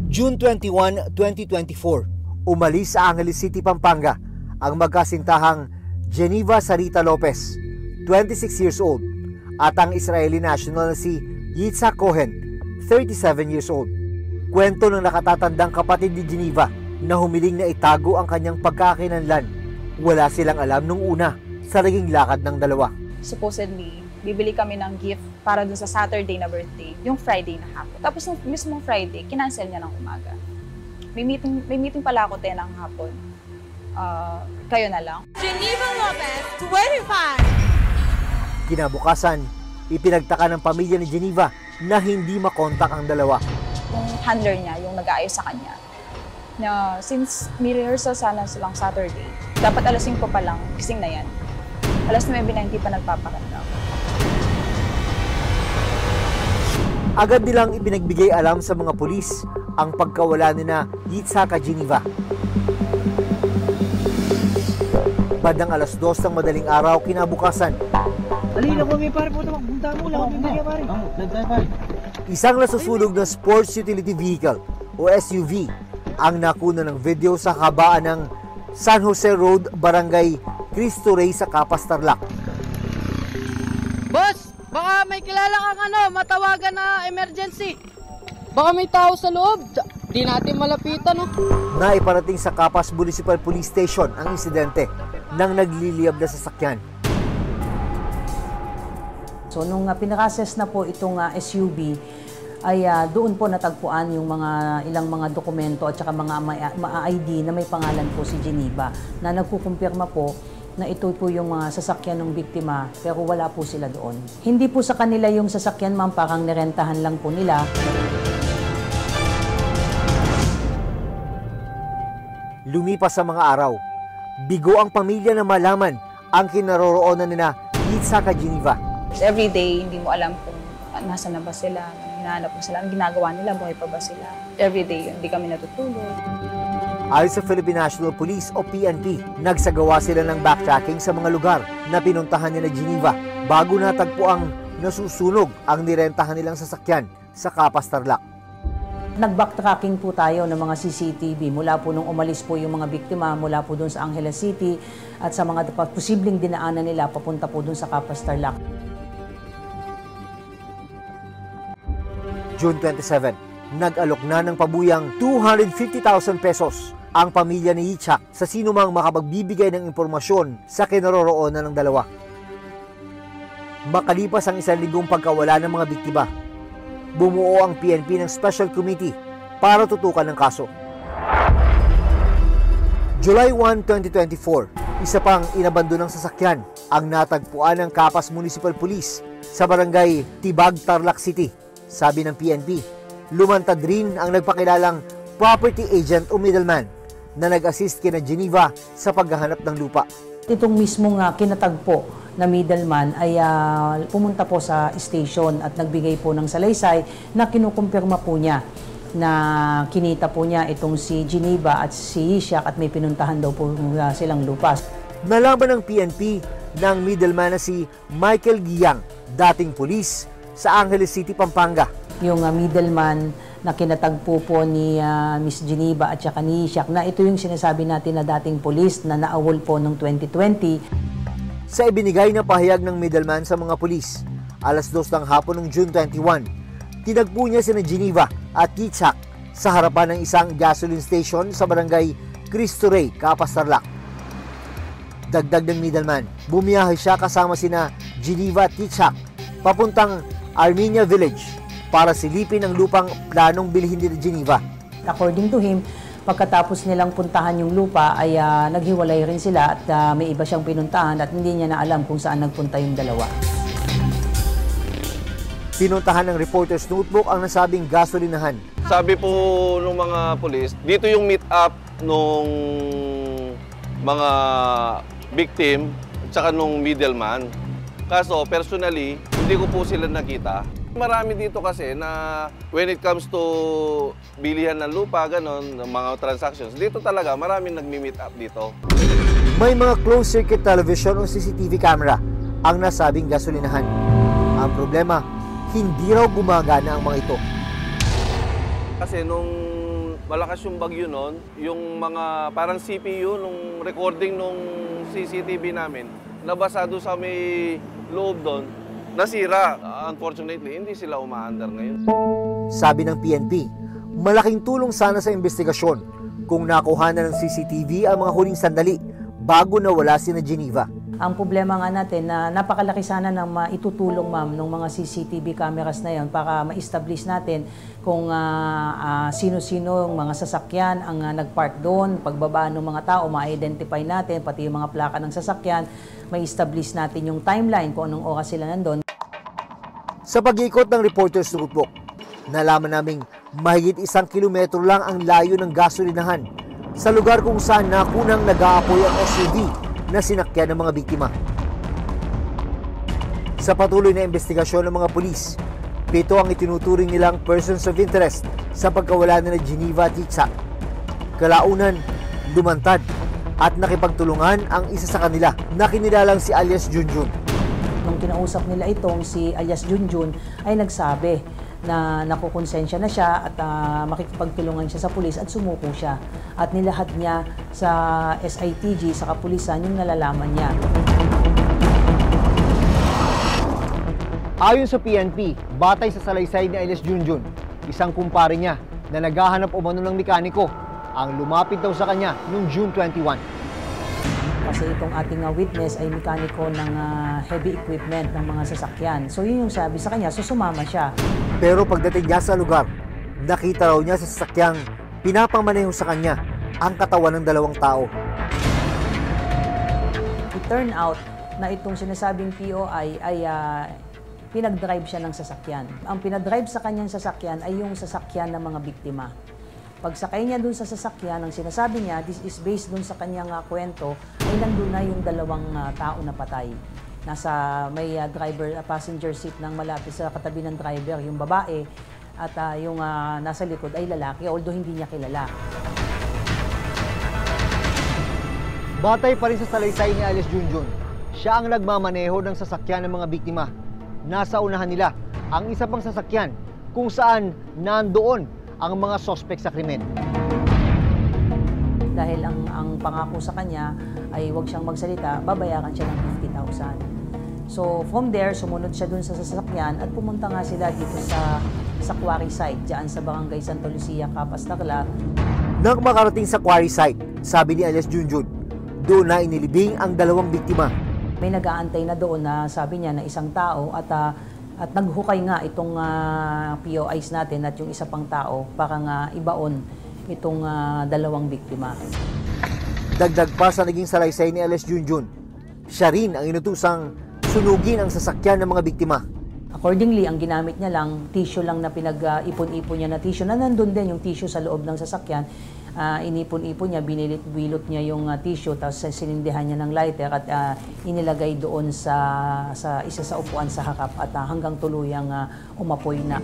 June 21, 2024, umalis sa Angeles City, Pampanga ang magkasintahang Geneva Sarita Lopez, 26 years old, at ang Israeli national na si Yitzhak Cohen, 37 years old. Kwento ng nakatatandang kapatid ni Geneva na humiling na itago ang kanyang pagkakinanlan. Wala silang alam nung una sa naging lakad ng dalawa. Supposedly, bibili kami ng gift para dun sa Saturday na birthday, yung Friday na hapon. Tapos nung mismong Friday, kinancel niya ng umaga. May meeting pala ako 10 ng hapon. Kayo na lang. Geneva Lopez, 25! Kinabukasan, ipinagtaka ng pamilya ni Geneva na hindi makontak ang dalawa. Yung handler niya, yung nag-aayos sa kanya, na since may rehearsal sana silang Saturday, dapat alas 5 pa lang, gising na yan. Alas 9 na hindi pa nagpapakanda. Agad nilang ipinagbigay alam sa mga pulis ang pagkawala ni na Yitzhak at Geneva. Bandang alas 2 ng madaling araw kinabukasan. Alina ko, may pare po ito. Punta mo lang. Pare. Isang nasusunog na sports utility vehicle o SUV ang nakuna ng video sa habaan ng San Jose Road, Barangay Cristo Rey sa Capas, Tarlac. Boss, baka may kilala kang matawagan na emergency. Baka may tao sa loob. Di natin malapitan, no? Naiparating sa Capas Municipal Police Station ang insidente ng nagliliyab na sasakyan. So nung pinaka-assess na po itong SUV, ay doon po natagpuan yung ilang mga dokumento at saka mga ID na may pangalan po si Geneva na nagkukumpirma po na ito po yung mga sasakyan ng biktima pero wala po sila doon. Hindi po sa kanila yung sasakyan, ma'am, parang nirentahan lang po nila. Lumipas sa mga araw, bigo ang pamilya na malaman ang kinaroroonan nila Yitzhak at Geneva. Every day, hindi mo alam kung nasa na ba sila, hinahanap mo sila, ang ginagawa nila, buhay pa ba sila. Every day, hindi kami natutulog. Ayon sa Philippine National Police o PNP, nagsagawa sila ng backtracking sa mga lugar na pinuntahan nila Geneva bago natagpo ang nasusunog ang nirentahan nilang sasakyan sa Capas, Tarlac. Nag-backtracking po tayo ng mga CCTV mula po nung umalis po yung mga biktima mula po doon sa Angeles City at sa mga posibleng dinaanan nila papunta po doon sa Capas, Tarlac. June 27, nag-alok na ng pabuyang 250,000 pesos ang pamilya ni Yitzhak sa sinumang makapagbibigay ng impormasyon sa kinaroroonan ng dalawa. Makalipas ang 1 linggong pagkawala ng mga biktima, bumuo ang PNP ng Special Committee para tutukan ng kaso. July 1, 2024, isa pang inabandonang sasakyan ang natagpuan ng Capas Municipal Police sa barangay Tibag, Tarlac City. Sabi ng PNP, lumantad rin ang nagpakilalang property agent o middleman na nag-assist kina Geneva sa paghahanap ng lupa. Itong mismong kinatagpo na middleman ay pumunta po sa station at nagbigay po ng salaysay na kinukumpirma po niya na kinita po niya itong si Geneva at si Yitzhak at may pinuntahan daw po silang lupa. Nalaman ng PNP ng middleman na si Michael Giyang, dating pulis sa Angeles City, Pampanga. Yung middleman na kinatagpo po ni Miss Geneva at saka ni Yitzhak na ito yung sinasabi natin na dating pulis na naawol po noong 2020. Sa ibinigay na pahayag ng middleman sa mga pulis, alas 2 ng hapon ng June 21, tinagpo niya sina Geneva at Yitzhak sa harapan ng isang gasoline station sa barangay Cristo Rey, Capas, Tarlac. Dagdag ng middleman, bumiyahe siya kasama sina Geneva at Yitzhak papuntang Armenia Village para silipin ang lupang planong bilhin ni Geneva. According to him, pagkatapos nilang puntahan yung lupa ay naghiwalay rin sila at may iba siyang pinuntahan at hindi niya na alam kung saan nagpunta yung dalawa. Pinuntahan ng reporter's notebook ang nasabing gasolinahan. Sabi po ng mga polis, dito yung meet up nung mga victim at saka nung middleman. Kaso personally, hindi ko po sila nakita. Marami dito kasi na when it comes to bilihan ng lupa, ganon, mga transactions, dito talaga maraming nagmi-meet up dito. May mga closed-circuit television o CCTV camera ang nasabing gasolinahan. Ang problema, hindi raw gumagana ang mga ito. Kasi nung malakas yung bagyo noon, yung mga parang CPU nung recording nung CCTV namin, nabasa doon sa may loob doon, nasira. Unfortunately, hindi sila umaandar ngayon. Sabi ng PNP, malaking tulong sana sa investigasyon kung nakuha na ng CCTV ang mga huling sandali bago nawala sina Geneva. Ang problema nga natin na napakalaki sana ng maitutulong ma'am ng mga CCTV cameras na yon para ma-establish natin kung sino-sino ang mga sasakyan ang nagpark doon, pagbaba ng mga tao, ma-identify natin, pati yung mga plaka ng sasakyan, ma-establish natin yung timeline kung anong oras sila nandun. Sa pag-ikot ng Reporters Lugutbok, nalaman naming mahigit 1 kilometro lang ang layo ng gasolinahan sa lugar kung saan nakunang nag-aapoy ang SUV na sinakyan ng mga biktima. Sa patuloy na investigasyon ng mga pulis, 7 ang itinuturing nilang persons of interest sa pagkawala nila Geneva at Itza. Kalaunan, lumantad at nakipagtulungan ang isa sa kanila na kinilalang si alias Junjun. Nung kinausap nila itong si alias Junjun ay nagsabi na nakukonsensya na siya at makikipagtulungan siya sa pulis at sumuko siya. At nilahad niya sa SITG, sa kapulisan, yung nalalaman niya. Ayon sa PNP, batay sa salaysay ni alias Junjun, isang kumpare niya na naghahanap umano ng mekaniko ang lumapit daw sa kanya noong June 21. Kasi itong ating witness ay mekaniko ng heavy equipment ng mga sasakyan. So yun yung sabi sa kanya, so sumama siya. Pero pagdating niya sa lugar, nakita raw niya sa sasakyang pinapamaneho sa kanya ang katawan ng 2 tao. It turned out na itong sinasabing POI ay pinag-drive siya ng sasakyan. Ang pinag-drive sa kanyang sasakyan ay yung sasakyan ng mga biktima. Pagsakay niya dun sa sasakyan, ang sinasabi niya, this is based dun sa kanyang kwento, ay nandun na yung 2 tao na patay. Nasa may passenger seat ng malapit sa katabi ng driver, yung babae, at yung nasa likod ay lalaki, although hindi niya kilala. Batay pa rin sa salaysay ni alias Junjun, siya ang nagmamaneho ng sasakyan ng mga biktima. Nasa unahan nila ang isa pang sasakyan kung saan nandoon ang mga sospek sa krimen. Dahil ang pangako sa kanya ay huwag siyang magsalita, babayaran siya ng 50,000. So from there, sumunod siya dun sa sasakyan at pumunta nga sila dito sa quarry site, dyan sa barangay Santa Lucia, Capas, Tacla. Nang makarating sa quarry site, sabi ni alias Junjun, doon na inilibing ang 2 biktima. May nag-aantay na doon na sabi niya na isang tao at naghukay nga itong POIs natin at yung isa pang tao para nga ibaon itong 2 biktima. Dagdag pa sa naging salaysay ni alias Junjun, siya rin ang inutusang sunugin ang sasakyan ng mga biktima. Accordingly, ang ginamit niya lang, tissue lang na pinag-ipon-ipon niya na tissue, na nandun din yung tissue sa loob ng sasakyan. Inipon-ipon niya, binilit-bilot niya yung tissue, tapos sinindihan niya ng lighter at inilagay doon sa isa sa upuan sa harap at hanggang tuluyang umapoy na.